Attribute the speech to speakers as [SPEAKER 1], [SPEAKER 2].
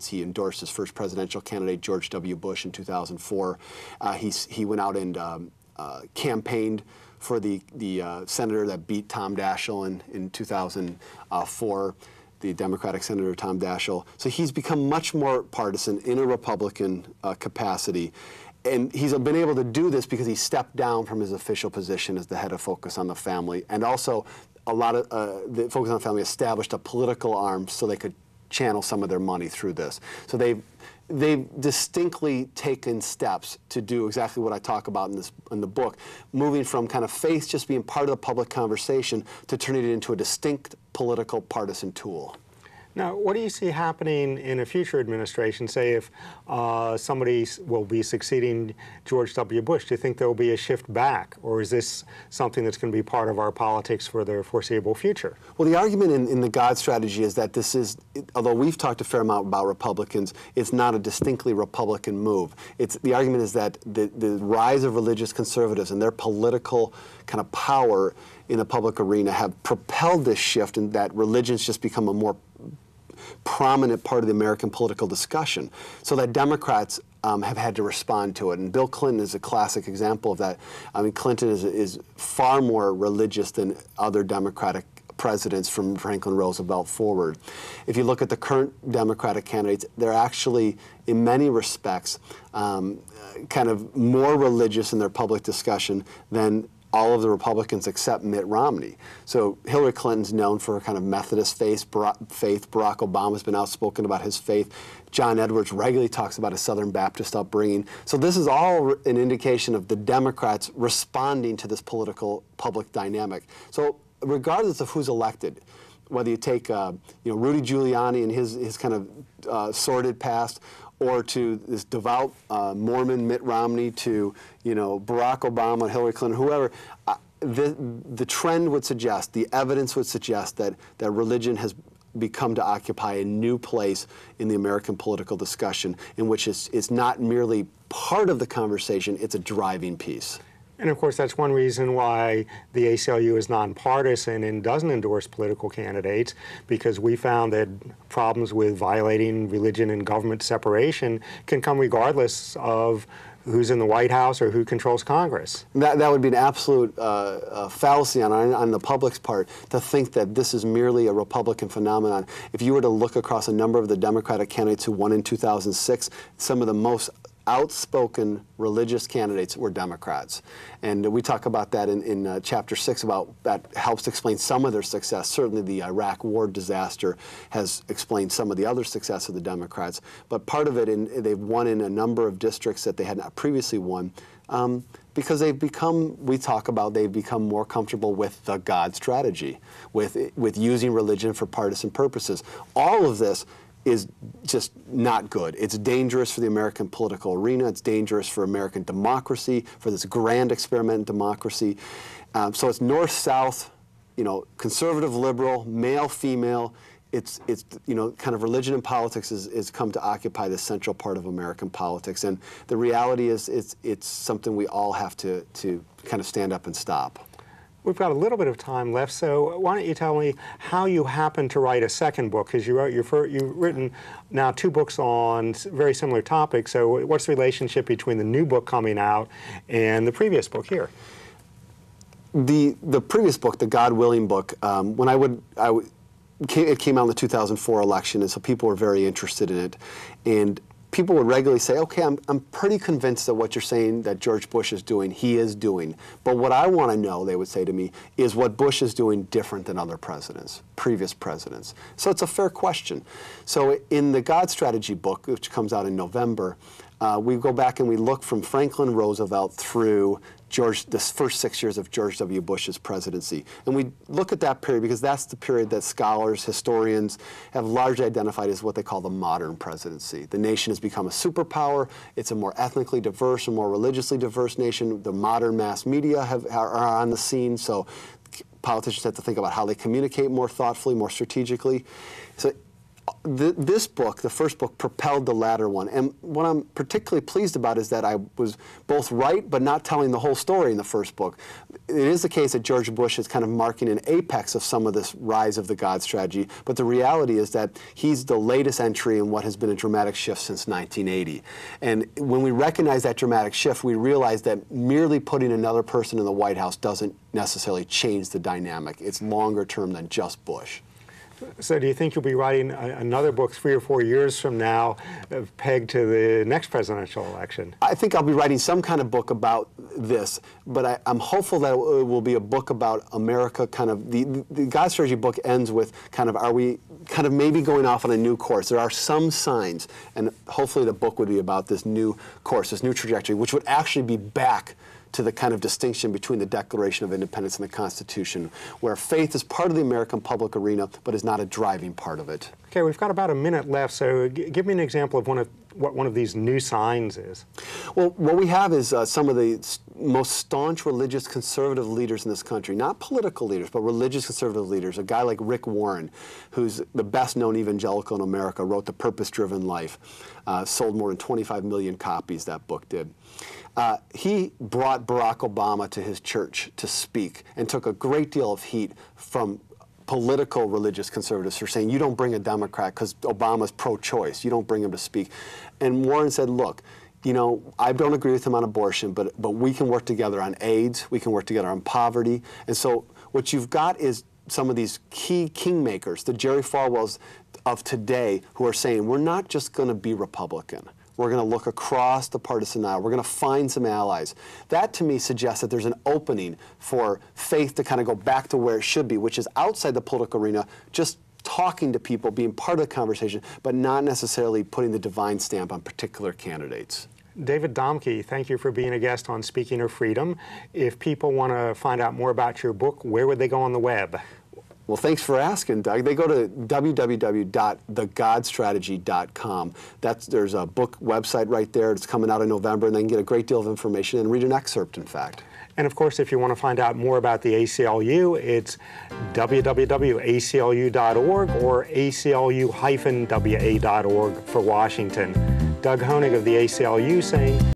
[SPEAKER 1] He endorsed his first presidential candidate, George W. Bush, in 2004. He went out and campaigned for the senator that beat Tom Daschle in 2004, the Democratic Senator Tom Daschle. So he's become much more partisan in a Republican capacity. And he's been able to do this because he stepped down from his official position as the head of Focus on the Family. And also, a lot of the Focus on the Family established a political arm so they could channel some of their money through this. So they've distinctly taken steps to do exactly what I talk about in the book, moving from kind of faith just being part of the public conversation to turning it into a distinct political partisan tool.
[SPEAKER 2] Now, what do you see happening in a future administration? Say if somebody will be succeeding George W. Bush, do you think there will be a shift back? Or is this something that's going to be part of our politics for the foreseeable future?
[SPEAKER 1] Well, the argument in the God strategy is that this is, although we've talked a fair amount about Republicans, it's not a distinctly Republican move. The argument is that the rise of religious conservatives and their political kind of power in the public arena have propelled this shift, and that religion's just become a more prominent part of the American political discussion, so that Democrats have had to respond to it. And Bill Clinton is a classic example of that. I mean, Clinton is far more religious than other Democratic presidents from Franklin Roosevelt forward. If you look at the current Democratic candidates, they're actually, in many respects, kind of more religious in their public discussion than all of the Republicans except Mitt Romney. So Hillary Clinton's known for her kind of Methodist faith. Barack Obama's been outspoken about his faith. John Edwards regularly talks about a Southern Baptist upbringing. So this is all an indication of the Democrats responding to this political public dynamic. So regardless of who's elected, whether you take Rudy Giuliani and his kind of sordid past, or to this devout Mormon Mitt Romney, to Barack Obama, Hillary Clinton, whoever, the trend would suggest, the evidence would suggest that religion has become to occupy a new place in the American political discussion, in which it's not merely part of the conversation, it's a driving piece.
[SPEAKER 2] And of course, that's one reason why the ACLU is nonpartisan and doesn't endorse political candidates, because we found that problems with violating religion and government separation can come regardless of who's in the White House or who controls Congress.
[SPEAKER 1] That would be an absolute fallacy on the public's part to think that this is merely a Republican phenomenon. If you were to look across a number of the Democratic candidates who won in 2006, some of the most outspoken religious candidates were Democrats. And we talk about that in Chapter 6, about that helps explain some of their success. Certainly the Iraq War disaster has explained some of the other success of the Democrats. But part of it, they've won in a number of districts that they had not previously won, because they've become more comfortable with the God strategy, with using religion for partisan purposes. All of this is just not good. It's dangerous for the American political arena. It's dangerous for American democracy, for this grand experiment in democracy. So it's north-south, conservative, liberal, male, female. It's kind of religion and politics is come to occupy this central part of American politics. And the reality is it's something we all have to kind of stand up and stop.
[SPEAKER 2] We've got a little bit of time left, so why don't you tell me how you happened to write a second book? Because you've written now 2 books on very similar topics. So what's the relationship between the new book coming out and the previous book here?
[SPEAKER 1] The previous book, the God Willing book, it came out in the 2004 election, and so people were very interested in it. And people would regularly say, okay, I'm pretty convinced that what you're saying that George Bush is doing, he is doing. But what I want to know, they would say to me, is what Bush is doing different than other presidents, previous presidents. So it's a fair question. So in the God Strategy book, which comes out in November, we go back and we look from Franklin Roosevelt through the first 6 years of George W. Bush's presidency. And we look at that period because that's the period that scholars, historians have largely identified as what they call the modern presidency. The nation has become a superpower. It's a more ethnically diverse and more religiously diverse nation. The modern mass media are on the scene, so politicians have to think about how they communicate more thoughtfully, more strategically. So this book, the first book, propelled the latter one. And what I'm particularly pleased about is that I was both right but not telling the whole story in the first book. It is the case that George Bush is kind of marking an apex of some of this rise of the God strategy, but the reality is that he's the latest entry in what has been a dramatic shift since 1980. And when we recognize that dramatic shift, we realize that merely putting another person in the White House doesn't necessarily change the dynamic. It's longer term than just Bush.
[SPEAKER 2] So do you think you'll be writing another book 3 or 4 years from now pegged to the next presidential election?
[SPEAKER 1] I think I'll be writing some kind of book about this, but I'm hopeful that it will be a book about America. Kind of the God Strategy book ends with kind of, are we kind of maybe going off on a new course? There are some signs, and hopefully the book would be about this new course, this new trajectory, which would actually be back to the kind of distinction between the Declaration of Independence and the Constitution, where faith is part of the American public arena, but is not a driving part of it.
[SPEAKER 2] Okay, we've got about a minute left, so give me an example of what one of these new signs is. Well,
[SPEAKER 1] what we have is some of the most staunch religious conservative leaders in this country, not political leaders, but religious conservative leaders. A guy like Rick Warren, who's the best-known evangelical in America, wrote The Purpose-Driven Life, sold more than 25 million copies, that book did. He brought Barack Obama to his church to speak and took a great deal of heat from political religious conservatives for saying, you don't bring a Democrat because Obama's pro-choice. You don't bring him to speak. And Warren said, look, you know, I don't agree with him on abortion, but we can work together on AIDS. We can work together on poverty. And so what you've got is some of these key kingmakers, the Jerry Falwells of today, who are saying, we're not just going to be Republican. We're going to look across the partisan aisle. We're going to find some allies. That, to me, suggests that there's an opening for faith to kind of go back to where it should be, which is outside the political arena, just talking to people, being part of the conversation, but not necessarily putting the divine stamp on particular candidates.
[SPEAKER 2] David Domke, thank you for being a guest on Speaking of Freedom. If people want to find out more about your book, where would they go on the web?
[SPEAKER 1] Well, thanks for asking, Doug. They go to www.thegodstrategy.com. There's a book website right there. It's coming out in November, and they can get a great deal of information and read an excerpt, in fact.
[SPEAKER 2] And of course, if you want to find out more about the ACLU, it's www.aclu.org or aclu-wa.org for Washington. Doug Honig of the ACLU saying,